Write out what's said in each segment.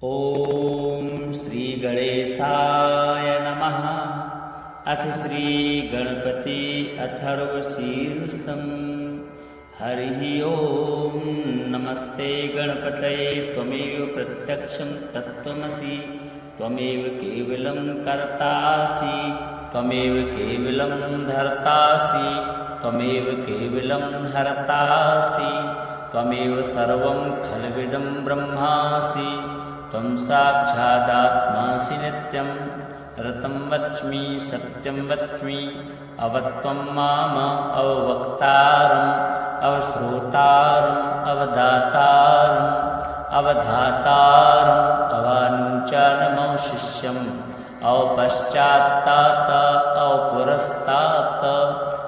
ॐ श्रीगणेशाय नमः। अथ श्रीगणपति अथर्वशीर्षम्। हरिः ॐ। नमस्ते गणपतये त्वमेव प्रत्यक्षं तत्त्वमसि, त्वमेव केवलं कर्तासि, त्वमेव केवलं धर्तासि, त्वमेव केवलं हर्तासि, त्वमेव सर्वं खल्विदं ब्रह्मासि, त्वं साक्षादात्मासि नित्यं। ऋतं वच्मि सत्यं वच्मि, अवत्वं माम अववक्तारम् अवश्रोतारम् अवधातारम् अवधातारम् अवानुचानमवशिष्यम् अवपश्चात्तात अवपुरस्तात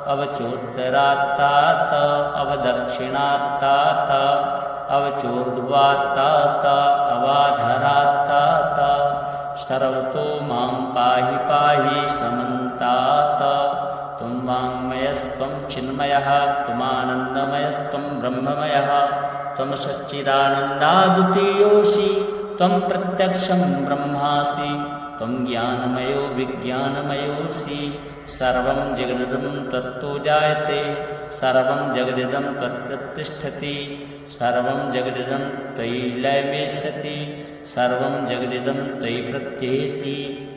अवचोत्तरात्तात अवदक्षिणात्तात अवचोर्ध्वात्तात अवाधरात्तात। सर्वतो मां पाहि पाहि समन्तात। त्वं वाङ्मयस्त्वं चिन्मयः, त्वमानन्दमयस्त्वं ब्रह्ममयः, त्वं सच्चिदानन्दाद्वितीयोऽसि, त्वं प्रत्यक्षं ब्रह्मासि, त्वं ज्ञानमयो विज्ञानमयोऽसि। सर्वं जगदिदं त्वत्तो जायते, सर्वं जगदिदं त्वत्तिष्ठति, सर्वं जगदिदं त्वयि लयमेष्यति, सर्वं जगदिदं त्वयि प्रत्येति।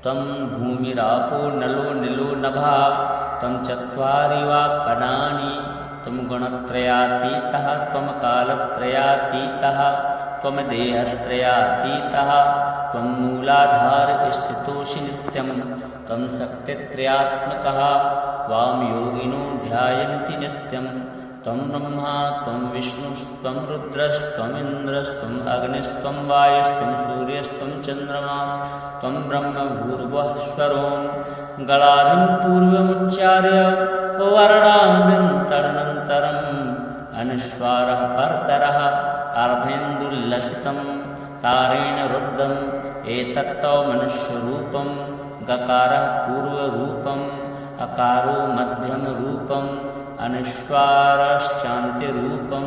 त्वं भूमिरापो नलो निलो नभः, त्वं चत्वारि वाक्पदानि, त्वं गुणत्रयातीतः, त्वं कालत्रयातीतः, त्वं देहत्रयातीतः, त्वं मूलाधारस्थितोऽसि नित्यं, त्वं शक्तित्रयात्मकः, त्वां योगिनो ध्यायन्ति नित्यं। त्वं ब्रह्मा त्वं विष्णुस्त्वं रुद्रस्त्वमिन्द्रस्त्वम् अग्निस्त्वं वायुस्त्वं सूर्यस्त्वं चन्द्रमास्त्वं ब्रह्म भूर्भुवःस्वरों। गणादिं पूर्वमुच्चार्य वर्णादिं तदनन्तरम् अनुस्वारः परतरः अर्धेन्दुल्लसितं तारेण रुद्धम्। एतत्तौ मनुष्यरूपं, गकारः पूर्वरूपम्, अकारो मध्यमरूपम्, अनुस्वारश्चान्त्यरूपं,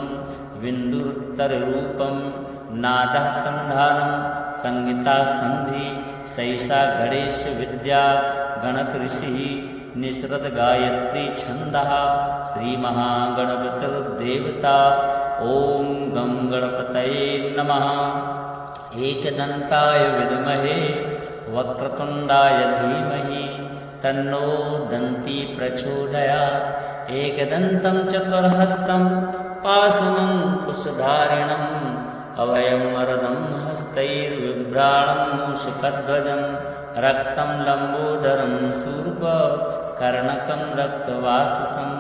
बिन्दुरुत्तररूपं। नादः सन्धानं, संहिता सन्धि, सैषा गणेशविद्या गणकऋषिः निसृत गायत्री छन्दः। श्रीमहागणपतिर्देवता। ॐ गं गणपतये नमः। एकदन्ताय विद्महे वक्रतुण्डाय धीमहि, तन्नो दन्ती प्रचोदयात्। एकदन्तं चतुर्हस्तं पाशमङ्कुशधारिणम्, अभयं वरदं हस्तैर्बिभ्राणं मूषकध्वजं, रक्तं लम्बोदरं शूर्पकर्णकं रक्तवाससं,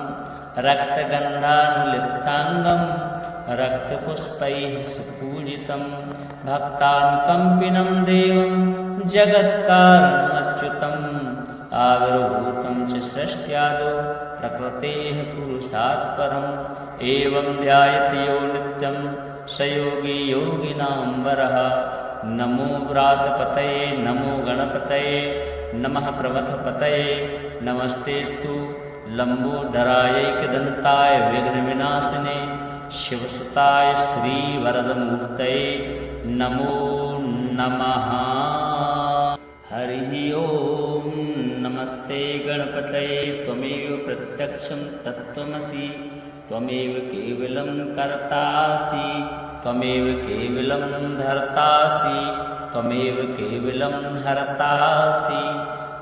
रक्तगन्धानुलिप्ताङ्गं रक्तपुष्पैः सुपूजितं, भक्तानुकम्पिनं देवं जगत्कारणमच्युतम्। आविर्भूतं च सृष्ट्यादौ प्रकृतेः पुरुषात् परम्, एवं ध्यायति यो नित्यं स योगी योगिनां वरः। नमो व्रातपतये नमो गणपतये नमः प्रमथपतये, नमस्तेस्तु लम्बोदरायैकदन्ताय विघ्नविनाशिने, शिवसुताय श्रीवरदमूर्तये नमो नमः। हरिः ॐ। नमस्ते गणपतये त्वमेव प्रत्यक्षं तत्त्वमसि, त्वमेव केवलं कर्तासि, त्वमेव केवलं धर्तासि, त्वमेव केवलं हर्तासि,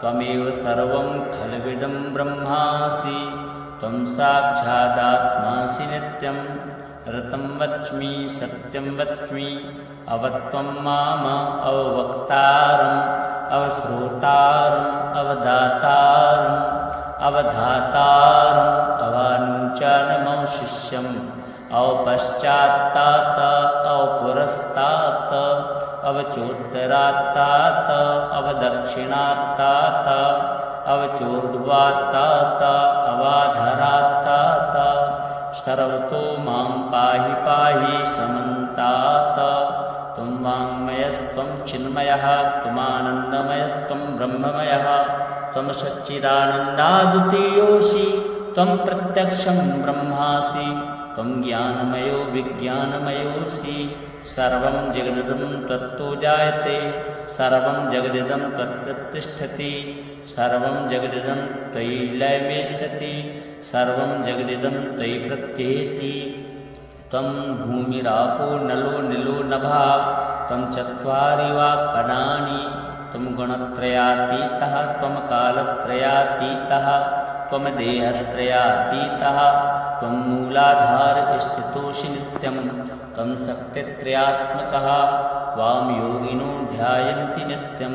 त्वमेव सर्वं खल्विदं ब्रह्मासि, त्वं साक्षादात्मासि नित्यं। ऋतं वच्मि सत्यं वच्मि, अवत्वं माम अववक्तारम् अवश्रोतारम् अवधातारम् अवधातारम् अवानुचानमवशिष्यम् अवपश्चात्तात अवपुरस्तात अवचोत्तरात्तात अवदक्षिणात्तात अवचोर्ध्वात्तात अवाधरात्तात। सर्वतो मां पाहि पाहि समन्तात। त्वं वाङ्मयस्त्वं चिन्मयः, त्वमानन्दमयस्त्वं ब्रह्ममयः, त्वं सच्चिदानन्दाद्वितीयोऽसि, त्वं प्रत्यक्षं ब्रह्मासि त्वं ज्ञानमयो विज्ञानमयोऽसि सर्वं जगदिदं त्वत्तो जायते सर्वं जगदिदं त्वत्तिष्ठति सर्वं जगदिदं त्वयि लयमेष्यति सर्वं जगदिदं त्वयि प्रत्येति त्वं भूमिरापो नलो निलो नभः त्वं चत्वारि वाक्पदानि त्वं गुणत्रयातीतः त्वं कालत्रयातीतः त्वं देहत्रयातीतः त्वं मूलाधार स्थितोऽसि नित्यं त्वं शक्तित्रयात्मकः त्वां योगिनो ध्यायन्ति नित्यं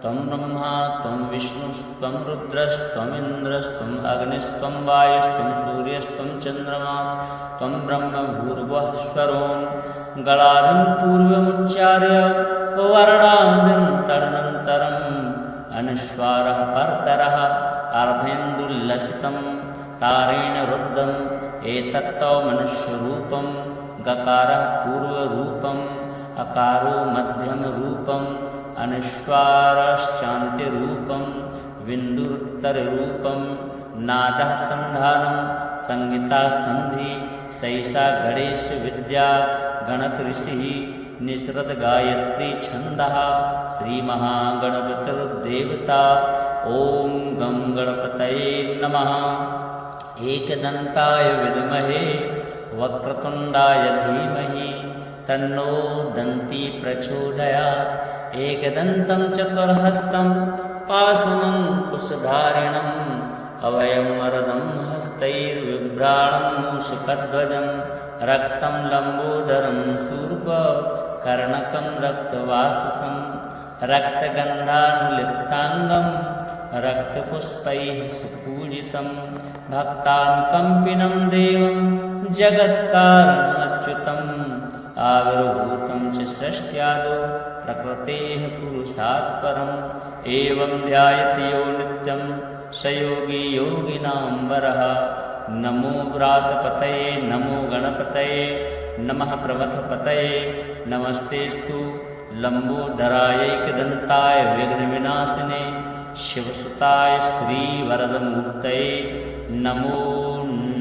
त्वं ब्रह्मा त्वं विष्णुस्त्वं रुद्रस्त्वमिन्द्रस्त्वम् अग्निस्त्वं वायुस्त्वं सूर्यस्त्वं चन्द्रमास्त्वं ब्रह्म भूर्भुवः स्वरों गणादिं पूर्वमुच्चार्य वर्णादिं तदनन्तरम् अनुस्वारः परतरः अर्धेन्दुल्लसितं तारेण रुद्धम् एतत्तौ मनुष्यरूपं गकारः पूर्वरूपम् अकारो मध्यमरूपम् अनुस्वारश्चान्त्यरूपं बिन्दुरुत्तररूपं नादः सन्धानं संहिता सन्धि सैषा गणेश विद्या गणक ऋषिः निसृत गायत्री छन्दः श्रीमहागणपतिर्देवता ॐ गं गणपतये नमः। एकदन्ताय विद्महे वक्रतुण्डाय धीमहि तन्नो दन्ती प्रचोदयात् एकदन्तं चतुर्हस्तं पाशमङ्कुशधारिणम् अभयं वरदं हस्तैर्बिभ्राणं मूषकध्वजं रक्तं लम्बोदरं शूर्पकर्णकं रक्तवाससं रक्तगन्धानुलिप्ताङ्गं रक्तपुष्पैः सुपूजितं भक्तानुकम्पिनं देवं जगत्कारणमच्युतम् आविर्भूतं च सृष्ट्यादौ प्रकृतेः पुरुषात् परम् एवं ध्यायति यो नित्यं स योगी योगिनां वरः। नमो व्रातपतये नमो गणपतये नमः प्रमथपतये नमस्तेस्तु लम्बोदरायैकदन्ताय विघ्नविनाशिने शिवसुताय श्रीवरदमूर्तये नमो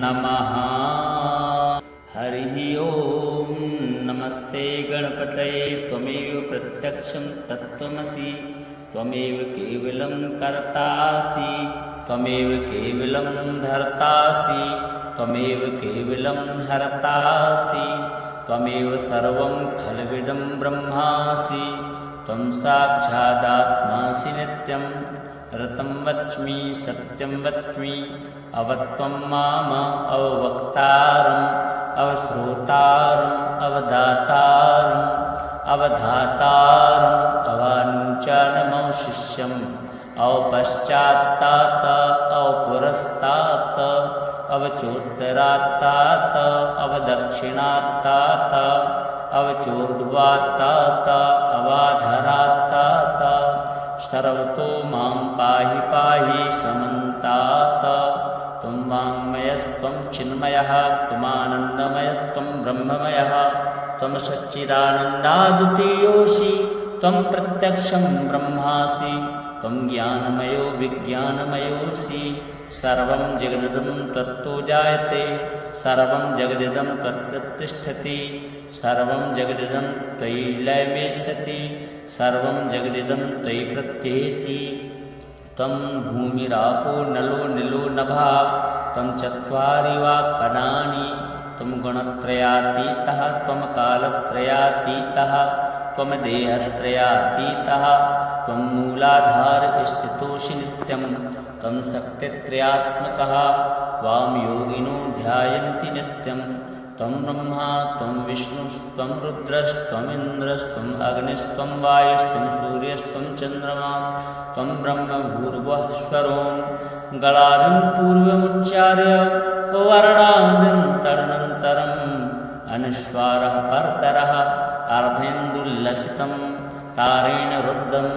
नमः। हरिः ओम् नमस्ते गणपतये त्वमेव प्रत्यक्षं तत्त्वमसि त्वमेव केवलं कर्तासि त्वमेव केवलं धर्तासि त्वमेव केवलं हर्तासि त्वमेव सर्वं खल्विदं ब्रह्मासि त्वं साक्षादात्मासि नित्यं ऋतं वच्मि सत्यं वच्मि अवत्वं माम अववक्तारम् अवश्रोतारम् अवदातारम् अवधातारम् अवानुचानमवशिष्यम् अवपश्चात्तात अवपुरस्तात अवचोत्तरात्तात अवदक्षिणात्तात अवचोर्ध्वात्तात अवाधरात्तात सर्वतो मां पाहि पाहि समन्तात त्वं वाङ्मयस्त्वं चिन्मयः त्वमानन्दमयस्त्वं ब्रह्ममयः त्वं सच्चिदानन्दाद्वितीयोऽसि त्वं प्रत्यक्षं ब्रह्मासि त्वं ज्ञानमयो विज्ञानमयोऽसि सर्वं जगदिदं त्वत्तो जायते सर्वं जगदिदं त्वत्तिष्ठति सर्वं जगदिदं त्वयि लयमेष्यति सर्वं जगदिदं त्वयि प्रत्येति त्वं भूमिरापो नलो निलो नभः त्वं चत्वारि वाक्पदानि त्वं गुणत्रयातीतः त्वं कालत्रयातीतः त्वं देहत्रयातीतः त्वं मूलाधार स्थितोऽसि नित्यं त्वं शक्तित्रयात्मकः त्वां योगिनो ध्यायन्ति नित्यं त्वं ब्रह्मा त्वं विष्णुस्त्वं रुद्रस्त्वमिन्द्रस्त्वम् अग्निस्त्वं वायुस्त्वं सूर्यस्त्वं चन्द्रमास्त्वं ब्रह्म भूर्भुवः स्वरों गणादिं पूर्वमुच्चार्य वर्णादिं तदनन्तरम् अनुस्वारः परतरः अर्धेन्दुल्लसितं तारेण रुद्धम्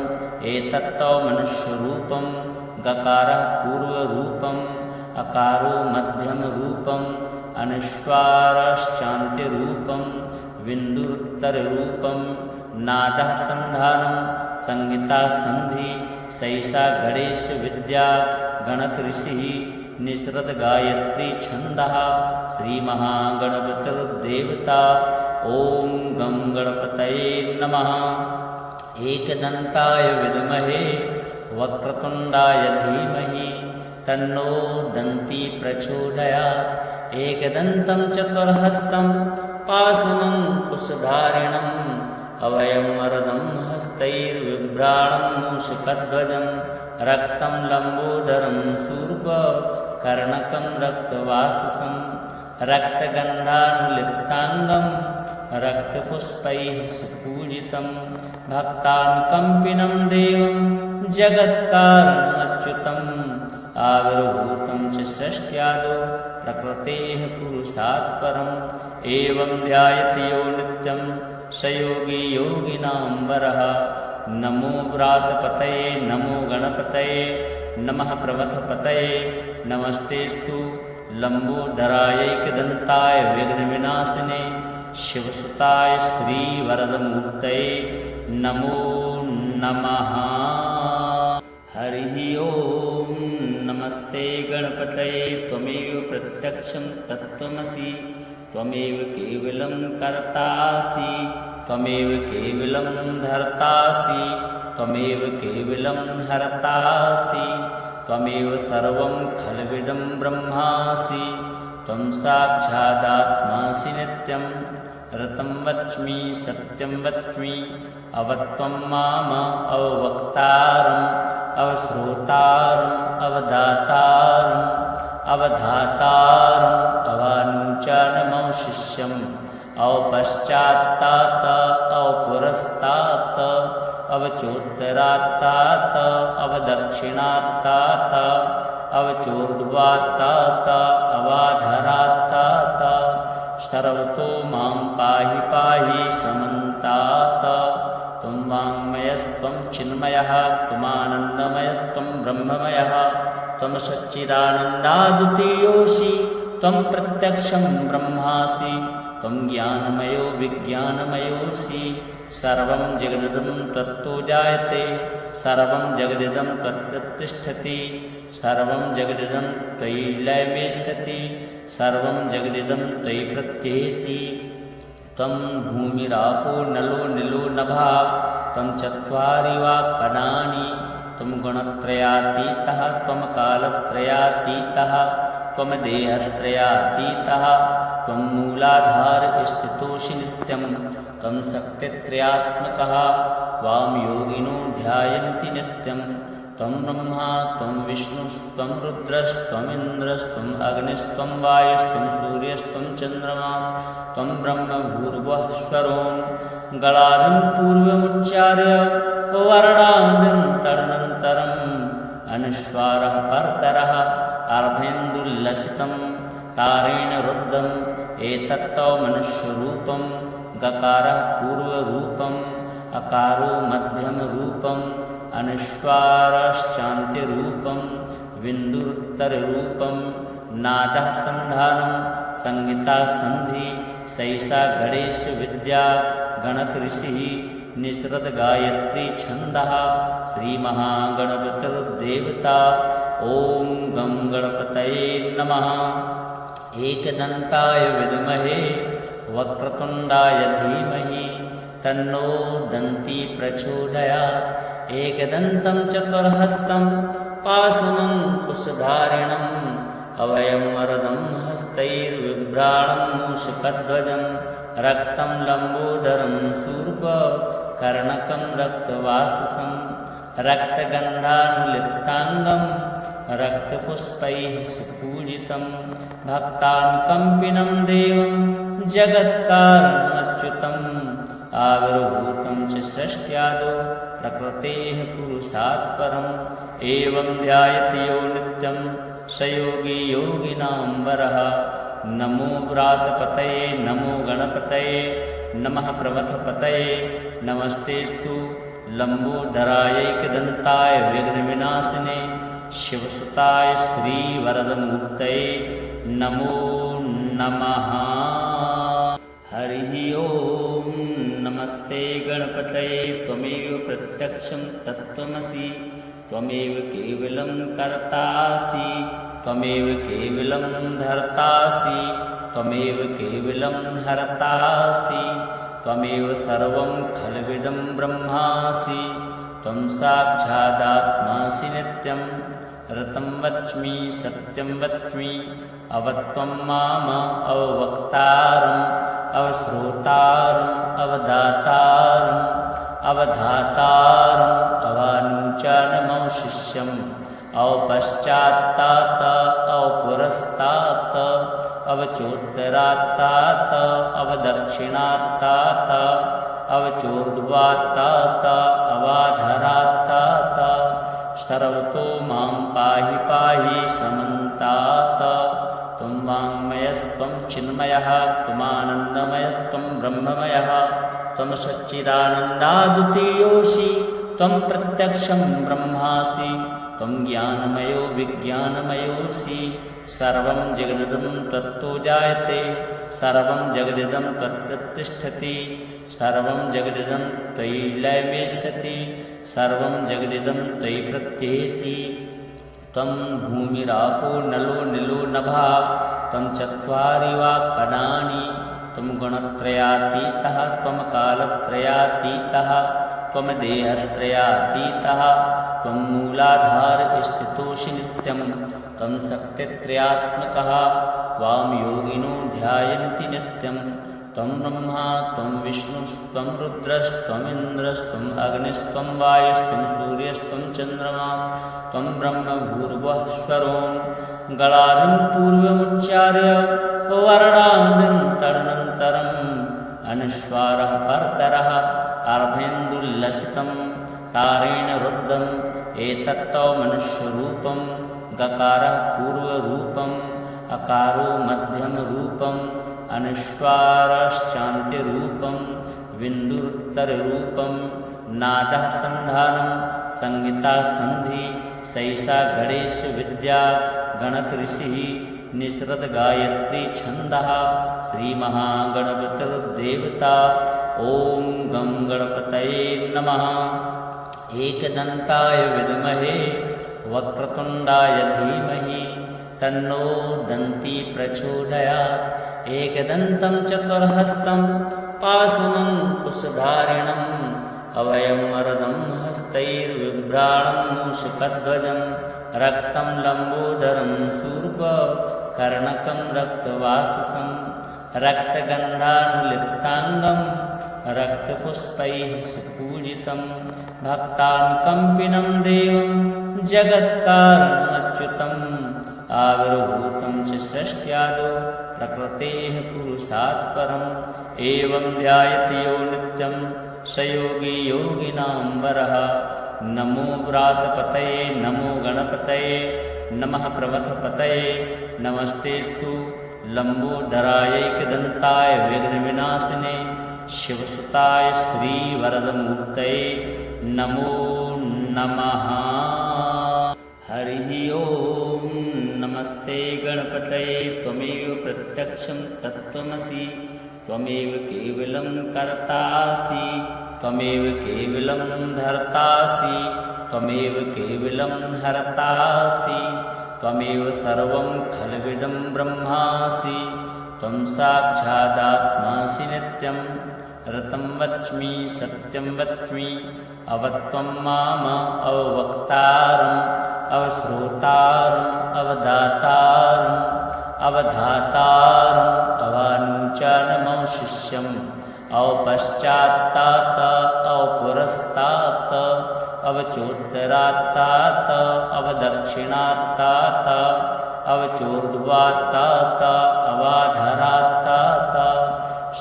एतत्तौ मनुष्यरूपं गकारः पूर्वरूपम् अकारो मध्यमरूपम् अनुस्वारश्चान्त्यरूपं बिन्दुरुत्तररूपं नादः सन्धानं संहिता सन्धि सैषा गणेश विद्या गणक ऋषिः निसृत गायत्री छन्दः श्रीमहागणपतिर्देवता ॐ गं गणपतये नमः। एकदन्ताय विद्महे वक्रतुण्डाय धीमहि तन्नो दन्ती प्रचोदयात्। एकदन्तं चतुर्हस्तं पाशमङ्कुशधारिणम् अभयं वरदं हस्तैर्बिभ्राणं मूषकध्वजं रक्तं लम्बोदरं शूर्पकर्णकं रक्तवाससं रक्तगन्धानुलिप्ताङ्गं रक्तपुष्पैः सुपूजितं भक्तानुकम्पिनं देवं जगत्कारणमच्युतम् आविर्भूतं च सृष्ट्यादौ प्रकृतेः पुरुषात् परम् एवं ध्यायति यो नित्यं स योगी योगिनां वरः। नमो व्रातपतये नमो गणपतये नमः प्रमथपतये नमस्तेस्तु लम्बोदरायैकदन्ताय विघ्नविनाशिने शिवसुताय श्रीवरदमूर्तये नमो नमः। हरिः ओं नमस्ते गणपतये त्वमेव प्रत्यक्षं तत्त्वमसि त्वमेव केवलं कर्तासि त्वमेव केवलं धर्तासि त्वमेव केवलं हर्तासि त्वमेव सर्वं खल्विदं ब्रह्मासि त्वं साक्षादात्मासि नित्यं ऋतं वच्मि सत्यं वच्मि अवत्वं माम अववक्तारम् अवश्रोतारम् अवदातारम् अवधातारम् अवानुचानमवशिष्यम् अवपश्चात्तात अवपुरस्तात अवचोत्तरात्तात अवदक्षिणात्तात अवचोर्ध्वात्तात अवाधरात्तात सर्वतो मां पाहि पाहि समन्तात। त्वं वाङ्मयस्त्वं चिन्मयः त्वमानन्दमयस्त्वं ब्रह्ममयः त्वं सच्चिदानन्दाद्वितीयोऽसि त्वं प्रत्यक्षं ब्रह्मासि त्वं ज्ञानमयो विज्ञानमयोऽसि। सर्वं जगदिदं त्वत्तो जायते सर्वं जगदिदं त्वत्तिष्ठति सर्वं जगदिदं त्वयि लयमेष्यति सर्वं जगदिदं त्वयि प्रत्येति। त्वं भूमिरापो नलो निलो नभः त्वं चत्वारि वाक्पदानि त्वं गुणत्रयातीतः त्वं कालत्रयातीतः त्वं देहत्रयातीतः त्वं मूलाधारस्थितोऽसि नित्यं त्वं शक्तित्रयात्मकः त्वां योगिनो ध्यायन्ति नित्यं। त्वं ब्रह्मा त्वं विष्णुस्त्वं रुद्रस्त्वमिन्द्रस्त्वम् अग्निस्त्वं वायुस्त्वं सूर्यस्त्वं चन्द्रमास्त्वं ब्रह्म भूर्भुवःस्वरों गणादिं पूर्वमुच्चार्य वर्णादिं तदनन्तरम् अनुस्वारः परतरः अर्धेन्दुल्लसितं तारेण रुद्धम् एतत्तौ मनुष्यरूपं गकारः पूर्वरूपम् अकारो मध्यमरूपम् अनुस्वारश्चान्त्यरूपं बिन्दुरुत्तररूपं नादः सन्धानं संहिता सन्धि सैषा गणेशविद्या गणकऋषिः निसृत गायत्री छन्दः श्रीमहागणपतिर्देवता ॐ गं गणपतये नमः। एकदन्ताय विद्महे वक्रतुण्डाय धीमहि तन्नो दन्ती प्रचोदयात्। एकदन्तं चतुर्हस्तं पाशमङ्कुशधारिणम् अभयं वरदं हस्तैर्बिभ्राणं मूषकध्वजं रक्तं लम्बोदरं शूर्पकर्णकं रक्तवाससं रक्तगन्धानुलिप्ताङ्गं रक्तपुष्पैः सुपूजितं भक्तानुकम्पिनं देवं जगत्कारणमच्युतम् आविर्भूतं च सृष्ट्यादौ प्रकृतेः पुरुषात् परम् एवं ध्यायति यो नित्यं स योगी योगिनां वरः। नमो व्रातपतये नमो गणपतये नमः प्रमथपतये नमस्तेस्तु लम्बोदरायैकदन्ताय विघ्नविनाशिने शिवसुताय श्रीवरदमूर्तये नमो नमः। हरिः ओं नमस्ते गणपतये त्वमेव प्रत्यक्षं तत्त्वमसि त्वमेव केवलं कर्तासि त्वमेव केवलं धर्तासि त्वमेव केवलं हर्तासि त्वमेव सर्वं खल्विदं ब्रह्मासि त्वं साक्षादात्मासि नित्यं ऋतं वच्मि सत्यं वच्मि अवत्वं माम अववक्तारम् अवश्रोतारम् अवदातारम् अवधातारम् अवानुचानमवशिष्यम् अवपश्चात्तात अवपुरस्तात अवचोत्तरात्तात अवदक्षिणात्तात अवचोर्ध्वात्तात अवाधरात्तात सर्वतो मां पाहि पाहि समन्तात त्वं वाङ्मयस्त्वं चिन्मयः त्वमानन्दमयस्त्वं ब्रह्ममयः त्वं सच्चिदानन्दाद्वितीयोऽसि त्वं प्रत्यक्षं ब्रह्मासि त्वं ज्ञानमयो विज्ञानमयोऽसि सर्वं जगदिदं त्वत्तो जायते सर्वं जगदिदं त्वत्तिष्ठति सर्वं जगदिदं त्वयि लयमेष्यति सर्वं जगदिदं त्वयि प्रत्येति त्वं भूमिरापो नलो निलो नभः त्वं चत्वारि वाक्पदानि त्वं गुणत्रयातीतः त्वं कालत्रयातीतः त्वं देहत्रयातीतः त्वं मूलाधार स्थितोऽसि नित्यं त्वं शक्तित्रयात्मकः त्वां योगिनो ध्यायन्ति नित्यं त्वं ब्रह्मा त्वं विष्णुस्त्वं रुद्रस्त्वमिन्द्रस्त्वम् अग्निस्त्वं वायुस्त्वं सूर्यस्त्वं चन्द्रमास्त्वं ब्रह्म भूर्भुवः स्वरों गणादिं पूर्वमुच्चार्य वर्णादिं तदनन्तरम् अनुस्वारः परतरः अर्धेन्दुल्लसितं तारेण रुद्धम् एतत्तौ मनुष्यरूपं गकारः पूर्वरूपम् अकारो मध्यमरूपम् अनुस्वारश्चान्त्यरूपं बिन्दुरुत्तररूपं नादः सन्धानं संहिता सन्धि सैषा गणेश विद्या गणकऋषिः निसृत गायत्री छन्दः श्रीमहागणपतिर्देवता ॐ गं गणपतये नमः एकदन्ताय विद्महे वक्रतुण्डाय धीमहि तन्नो दन्ती प्रचोदयात् एकदन्तं चतुर्हस्तं पाशमङ्कुशधारिणम् अभयं वरदं हस्तैर्बिभ्राणं मूषकध्वजं रक्तं लम्बोदरं शूर्पकर्णकं रक्तवाससं रक्तगन्धानुलिप्ताङ्गं रक्तपुष्पैः सुपूजितं भक्तानुकम्पिनं देवं जगत्कारणमच्युतम् आविर्भूतं च सृष्ट्यादौ प्रकृतेः पुरुषात् परम् एवं ध्यायति यो नित्यं स योगी योगिनां वरः नमो व्रातपतये नमो गणपतये नमः प्रमथपतये नमस्तेस्तु लम्बोदरायैकदन्ताय विघ्नविनाशिने शिवसुताय श्रीवरदमूर्तये नमो नमः। हरिः ओं नमस्ते गणपतये त्वमेव प्रत्यक्षं तत्त्वमसि त्वमेव केवलं कर्तासि त्वमेव केवलं धर्तासि त्वमेव केवलं हर्तासि त्वमेव सर्वं खल्विदं ब्रह्मासि त्वं साक्षादात्मासि नित्यं ऋतं वच्मि सत्यं वच्मि अवत्वं माम अववक्तारम् अवश्रोतारम् अवदातारम् अवधातारम् अवानुचानमवशिष्यम् अवपश्चात्तात अवपुरस्तात अवचोत्तरात्तात अवदक्षिणात्तात अवचोर्ध्वात्तात अवाधरात्तात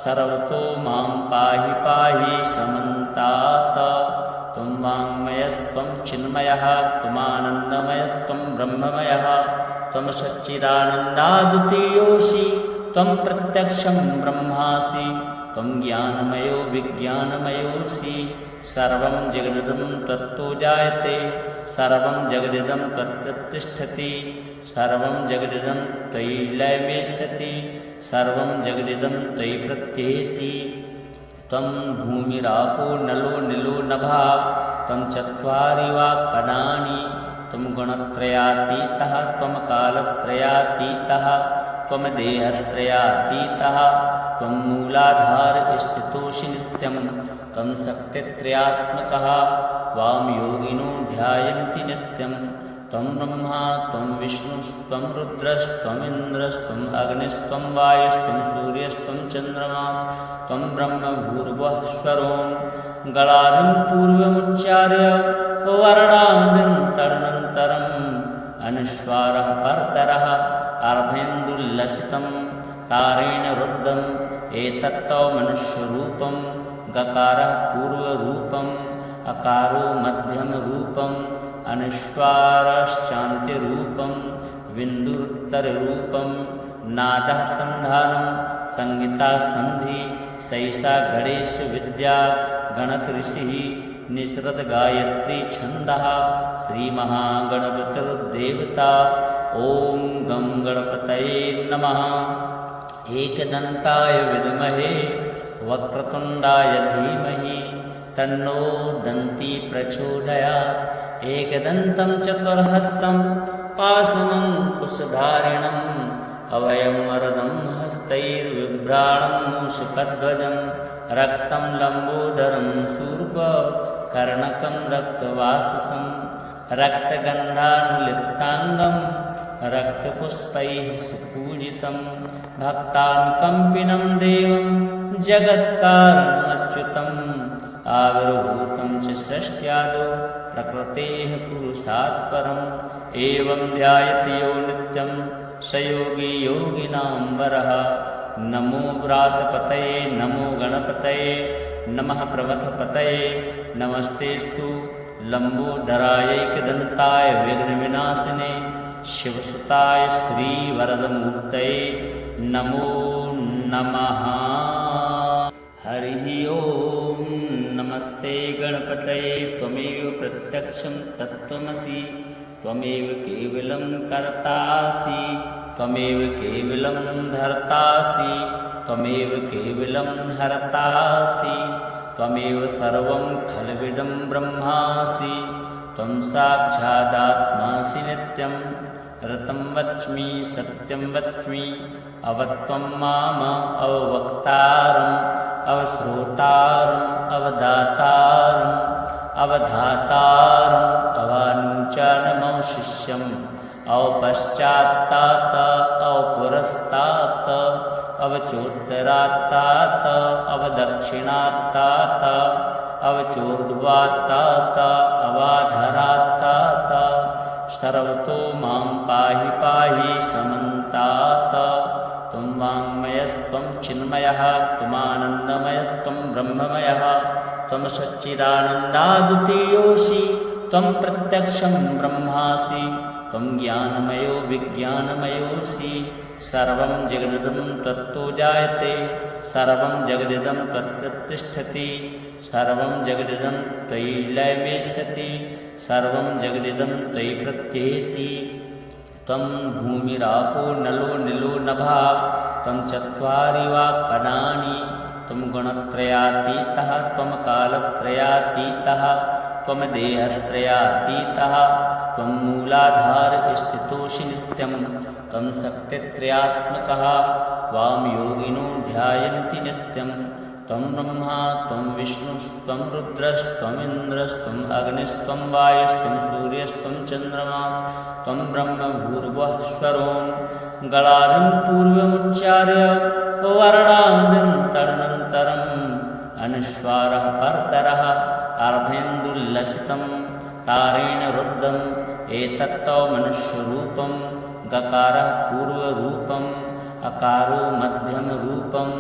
सर्वतो मां पाहि पाहि समन्तात त्वं वाङ्मयस्त्वं चिन्मयः त्वमानन्दमयस्त्वं ब्रह्ममयः त्वं सच्चिदानन्दाद्वितीयोऽसि त्वं प्रत्यक्षं ब्रह्मासि त्वं ज्ञानमयो विज्ञानमयोऽसि सर्वं जगदिदं त्वत्तो जायते सर्वं जगदिदं त्वत्तिष्ठति सर्वं जगदिदं त्वयि लयमेष्यति सर्वं जगदिदं त्वयि प्रत्येति त्वं भूमिरापो नलो निलो नभः त्वं चत्वारि वाक्पदानि त्वं गुणत्रयातीतः त्वं कालत्रयातीतः त्वं देहत्रयातीतः त्वं मूलाधार स्थितोऽसि नित्यं त्वं शक्तित्रयात्मकः वां योगिनो ध्यायन्ति नित्यं त्वं ब्रह्मा त्वं विष्णुस्त्वं रुद्रस्त्वमिन्द्रस्त्वम् अग्निस्त्वं वायुस्त्वं सूर्यस्त्वं चन्द्रमास्त्वं ब्रह्म भूर्भुवः स्वरों गणादिं पूर्वमुच्चार्य वर्णादिं तदनन्तरम् अनुस्वारः परतरः अर्धेन्दुल्लसितं तारेण रुद्धम् एतत्तौ मनुष्यरूपं गकारः पूर्वरूपम् अकारो मध्यमरूपम् अनुस्वारश्चान्त्यरूपं बिन्दुरुत्तररूपं नादः सन्धानं संहिता सन्धि सैषा गणेश विद्या गणकऋषिः निसृत गायत्री छन्दः श्रीमहागणपतिर्देवता ॐ गं गणपतये नमः। एकदन्ताय विद्महे वक्रतुण्डाय धीमहि तन्नो दन्ती प्रचोदयात्। एकदन्तं चतुर्हस्तं पाशमङ्कुशधारिणम् अभयं वरदं हस्तैर्बिभ्राणं मूषकध्वजं रक्तं लम्बोदरं शूर्पकर्णकं रक्तवाससं रक्तगन्धानुलिप्ताङ्गं रक्तपुष्पैः सुपूजितं भक्तानुकम्पिनं देवं जगत्कारणमच्युतम् आविर्भूतं च सृष्ट्यादौ प्रकृतेः पुरुषात् परम् एवं ध्यायति यो नित्यं स योगी योगिनां वरः। नमो व्रातपतये नमो गणपतये नमः प्रमथपतये नमस्तेस्तु लम्बोदरायैकदन्ताय विघ्नविनाशिने शिवसुताय श्रीवरदमूर्तये नमो नमः। हरिः ओं नमस्ते गणपतये त्वमेव प्रत्यक्षं तत्त्वमसि त्वमेव केवलं कर्तासि त्वमेव केवलं धर्तासि त्वमेव केवलं हर्तासि त्वमेव सर्वं खल्विदं ब्रह्मासि त्वं साक्षादात्मासि नित्यं ऋतं वच्मि सत्यं वच्मि अवत्वं माम अववक्तारम् अवश्रोतारम् अवदातारम् अवधातारम् अवानुचानमवशिष्यम् अवपश्चात्तात अवपुरस्तात अवचोत्तरात्तात अवदक्षिणात्तात अवचोर्ध्वात्तात अवाधरात्तात सर्वतो मां पाहि पाहि समन्तात। त्वं वाङ्मयस्त्वं चिन्मयः त्वमानन्दमयस्त्वं ब्रह्ममयः त्वं सच्चिदानन्दाद्वितीयोऽसि त्वं प्रत्यक्षं ब्रह्मासि त्वं ज्ञानमयो विज्ञानमयोऽसि सर्वं जगदिदं त्वत्तो जायते सर्वं जगदिदं त्वत्तिष्ठति सर्वं जगदिदं त्वयि लयमेष्यति सर्वं जगदिदं त्वयि प्रत्येति। त्वं भूमिरापो नलो निलो नभः त्वं चत्वारि वाक्पदानि त्वं गुणत्रयातीतः त्वं कालत्रयातीतः त्वं देहत्रयातीतः त्वं मूलाधार स्थितोऽसि नित्यं त्वं शक्तित्रयात्मकः वां योगिनो ध्यायन्ति नित्यं त्वं ब्रह्मा त्वं विष्णुस्त्वं रुद्रस्त्वमिन्द्रस्त्वम् अग्निस्त्वं वायुस्त्वं सूर्यस्त्वं चन्द्रमास्त्वं ब्रह्म भूर्भुवः स्वरों गणादिं पूर्वमुच्चार्य वर्णादिं तदनन्तरम् अनुस्वारः परतरः अर्धेन्दुल्लसितं तारेण रुद्धम् एतत्तौ मनुष्यरूपं गकारः पूर्वरूपम् अकारो मध्यमरूपम्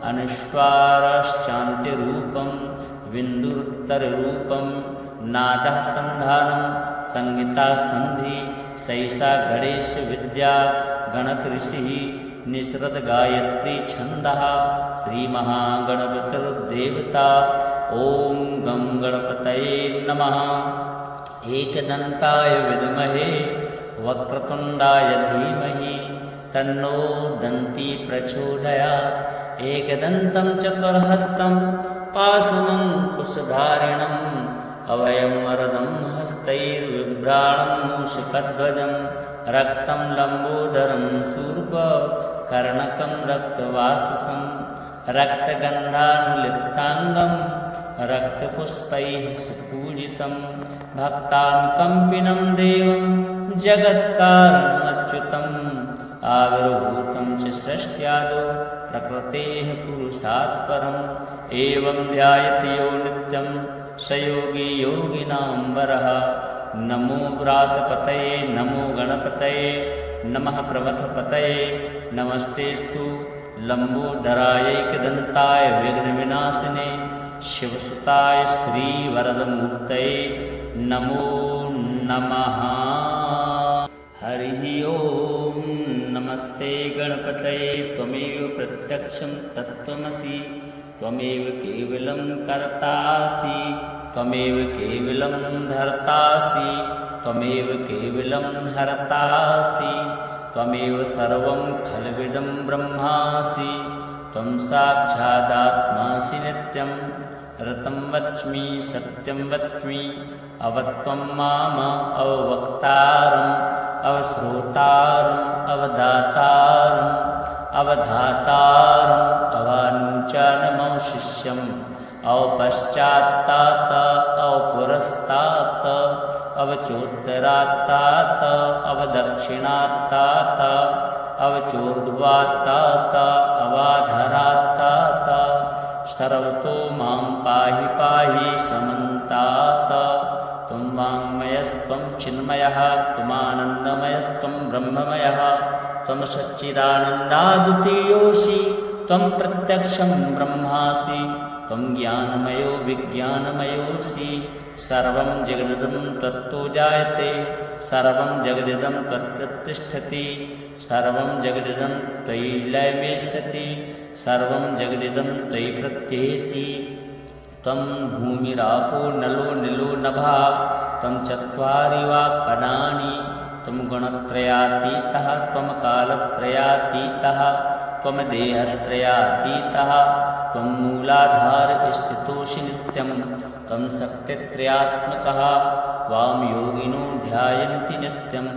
अनुस्वारश्चान्त्यरूपं बिन्दुरुत्तररूपं नादः सन्धानं संहिता सन्धि सैषा गणेश विद्या गणकऋषिः निसृत गायत्री छन्दः श्रीमहागणपतिर्देवता ॐ गं गणपतये नमः। एकदन्ताय विद्महे वक्रतुण्डाय धीमहि तन्नो दन्ती प्रचोदयात्। एकदन्तं चतुर्हस्तं पाशमङ्कुशधारिणम् अभयं वरदं हस्तैर्बिभ्राणं मूषकध्वजं रक्तं लम्बोदरं शूर्पकर्णकं रक्तवाससं रक्तगन्धानुलिप्ताङ्गं रक्तपुष्पैः सुपूजितं भक्तानुकम्पिनं देवं जगत्कारणमच्युतम् आविर्भूतं च सृष्ट्यादौ प्रकृतेः पुरुषात् परम् एवं ध्यायति यो नित्यं स योगी योगिनां वरः। नमो व्रातपतये नमो गणपतये नमः प्रमथपतये नमस्तेस्तु लम्बोदरायैकदन्ताय विघ्नविनाशिने शिवसुताय श्रीवरदमूर्तये नमो नमः। हरिः ओं। नमस्ते गणपतये त्वमेव प्रत्यक्षं तत्त्वमसि त्वमेव केवलं कर्तासि त्वमेव केवलं धर्तासि त्वमेव केवलं हर्तासि त्वमेव सर्वं खल्विदं ब्रह्मासि त्वं साक्षादात्मासि नित्यं ऋतं वच्मि सत्यं वच्मि अवत्वं माम अववक्तारम् अवश्रोतारम् अवदातारम् अवधातारम् अवानुचानमवशिष्यम् अवपश्चात्तात अवपुरस्तात अवचोत्तरात्तात अवदक्षिणात्तात अवचोर्ध्वात्तात अवाधरात्तात सर्वतो मां पाहि पाहि समन्तात। त्वं वाङ्मयस्त्वं चिन्मयः त्वमानन्दमयस्त्वं ब्रह्ममयः त्वं सच्चिदानन्दाद्वितीयोऽसि त्वं प्रत्यक्षं ब्रह्मासि त्वं ज्ञानमयो विज्ञानमयोऽसि सर्वं जगदिदं त्वत्तो जायते सर्वं जगदिदं त्वत्तिष्ठति सर्वं जगदिदं त्वयि लयमेष्यति सर्वं जगदिदं त्वयि प्रत्येति। त्वं भूमिरापो नलो निलो नभः त्वं चत्वारि वाक्पदानि त्वं गुणत्रयातीतः त्वं कालत्रयातीतः त्वं देहत्रयातीतः त्वं मूलाधारस्थितोऽसि नित्यं त्वं शक्तित्रयात्मकः त्वां योगिनो ध्यायन्ति नित्यं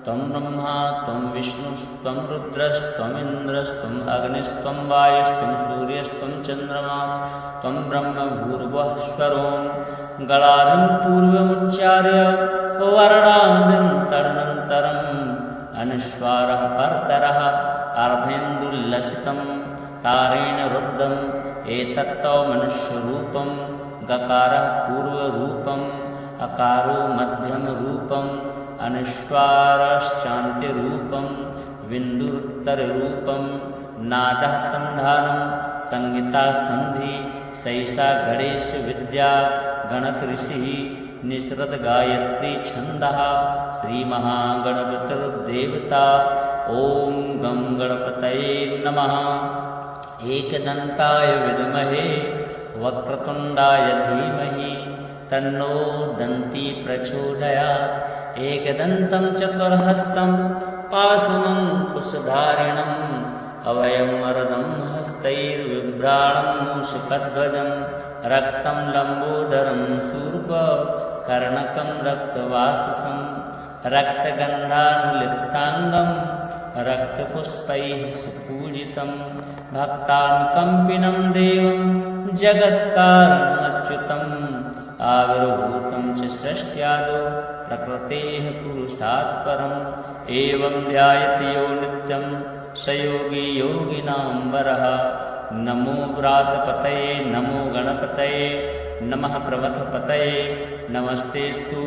त्वं ब्रह्मा त्वं विष्णुस्त्वं रुद्रस्त्वमिन्द्रस्त्वम् अग्निस्त्वं वायुस्त्वं सूर्यस्त्वं चन्द्रमास्त्वं ब्रह्म भूर्भुवस्वरों गणादिं पूर्वमुच्चार्य वर्णादिं तदनन्तरम् अनुस्वारः परतरः अर्धेन्दुल्लसितं तारेण रुद्धम् एतत्तौ मनुष्यरूपं गकारः पूर्वरूपम् अकारो मध्यमरूपम् अनुस्वारश्चान्त्यरूपं बिन्दुरुत्तररूपं नादः सन्धानं संहिता सन्धि सैषा गणेशविद्या गणकऋषिः निसृत गायत्री छन्दः श्रीमहागणपतिर्देवता। ॐ गं गणपतये नमः। एकदन्ताय विद्महे वक्रतुण्डाय धीमहि तन्नो दन्ती प्रचोदयात्। एकदन्तं चतुर्हस्तं पाशमङ्कुशधारिणम् अभयं वरदं हस्तैर्बिभ्राणं मूषकध्वजं रक्तं लम्बोदरं शूर्पकर्णकं रक्तवाससं रक्तगन्धानुलिप्ताङ्गं रक्तपुष्पैः सुपूजितं भक्तानुकम्पिनं देवं जगत्कारणमच्युतम् आविर्भूतं च सृष्ट्यादौ प्रकृतेः पुरुषात् परम् एवं ध्यायति यो नित्यं स योगी योगिनां वरः। नमो व्रातपतये नमो गणपतये नमः प्रमथपतये नमस्तेस्तु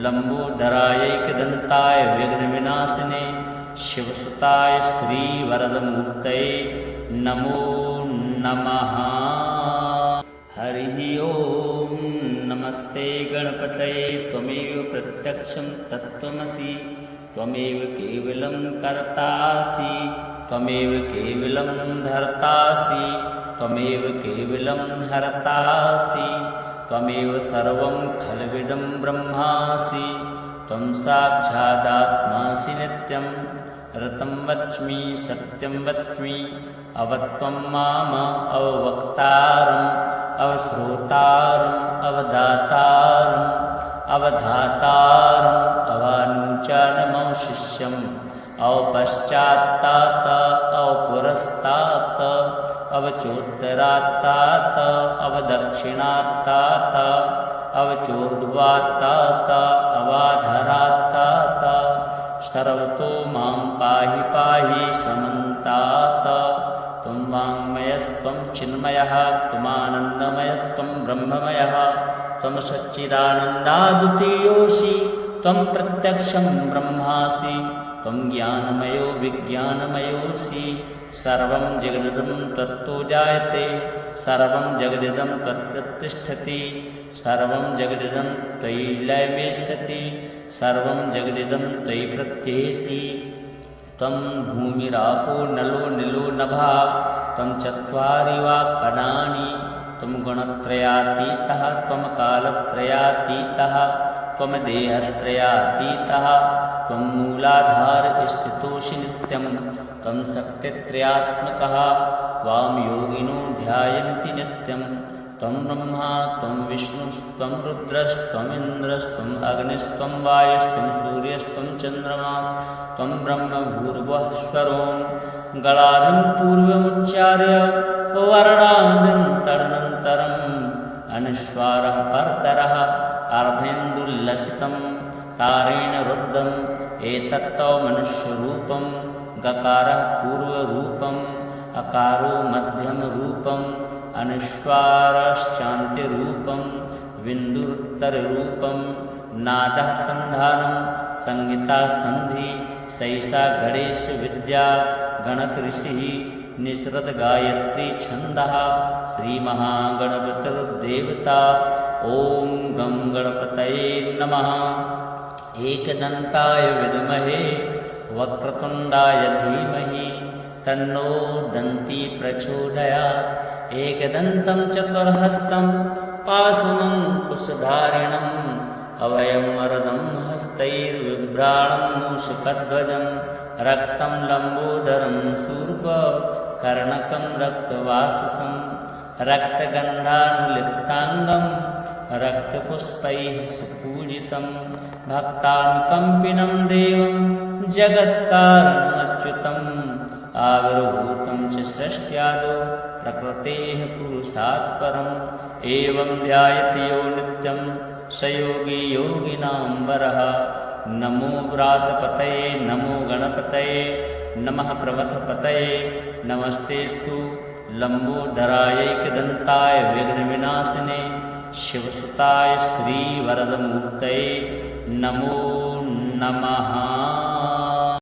लम्बोदरायैकदन्ताय विघ्नविनाशिने शिवसुताय श्रीवरदमूर्तये नमो नमः। हरिः ओं। नमस्ते गणपतये त्वमेव प्रत्यक्षं तत्त्वमसि त्वमेव केवलं कर्तासि त्वमेव केवलं धर्तासि त्वमेव केवलं हर्तासि त्वमेव सर्वं खल्विदं ब्रह्मासि त्वं साक्षादात्मासि नित्यं ऋतं वच्मि सत्यं वच्मि अवत्वं माम अववक्तारम् अवश्रोतारम् अवदातारम् अवधातारम् अवानुचानमौ शिष्यम् अवपश्चात्तात अवपुरस्तात् अवचोत्तरात्तात अवदक्षिणात्तात अवचोर्ध्वात्तात अवाधरात्तात सर्वतो मां पाहि पाहि समन्तात त्वं वाङ्मयस्त्वं चिन्मयः त्वमानन्दमयस्त्वं ब्रह्ममयः त्वं सच्चिदानन्दाद्वितीयोऽसि त्वं प्रत्यक्षं ब्रह्मासि त्वं ज्ञानमयो विज्ञानमयोऽसि सर्वं जगदिदं त्वत्तो जायते सर्वं जगदिदं त्वत्तिष्ठति सर्वं जगदिदं त्वयि लयमेष्यति सर्वं जगदिदं त्वयि प्रत्येति त्वं भूमिरापो नलो निलो नभः त्वं चत्वारि वाक्पदानि त्वं गुणत्रयातीतः त्वं कालत्रयातीतः त्वं देहत्रयातीतः त्वं मूलाधारस्थितोऽसि नित्यं त्वं शक्तित्रयात्मकः वां योगिनो ध्यायन्ति नित्यं त्वं ब्रह्मा त्वं विष्णुस्त्वं रुद्रस्त्वमिन्द्रस्त्वम् अग्निस्त्वं वायुस्त्वं सूर्यस्त्वं चन्द्रमास्त्वं ब्रह्म भूर्भुवः स्वरों गणादिं पूर्वमुच्चार्य वर्णादिं तदनन्तरम् अनुस्वारः परतरः अर्धेन्दुल्लसितं तारेण रुद्धम् एतत्तौ मनुष्यरूपं गकारः पूर्वरूपम् अकारो मध्यमरूपम् अनुस्वारश्चान्त्यरूपं बिन्दुरुत्तररूपं नादः सन्धानं संहिता सन्धि सैषा गणेशविद्या गणकऋषिः निसृत गायत्री छन्दः श्रीमहागणपतिर्देवता ॐ गं गणपतये नमः। एकदन्ताय विद्महे वक्रतुण्डाय धीमहि तन्नो दन्ती प्रचोदयात् एकदन्तं चतुर्हस्तं पाशमङ्कुशधारिणम् अभयं वरदं हस्तैर्बिभ्राणं मूषकध्वजं रक्तं लम्बोदरं शूर्पकर्णकं रक्तवाससं रक्तगन्धानुलिप्ताङ्गं रक्तपुष्पैः सुपूजितं भक्तानुकम्पिनं देवं जगत्कारणमच्युतम् आविर्भूतं च सृष्ट्यादौ प्रकृतेः पुरुषात् परम् एवं ध्यायति यो नित्यं स योगी योगिनां वरः। नमो व्रातपतये नमो गणपतये नमः प्रमथपतये नमस्तेस्तु लम्बोदरायैकदन्ताय विघ्नविनाशिने शिवसुताय श्रीवरदमूर्तये नमो नमः।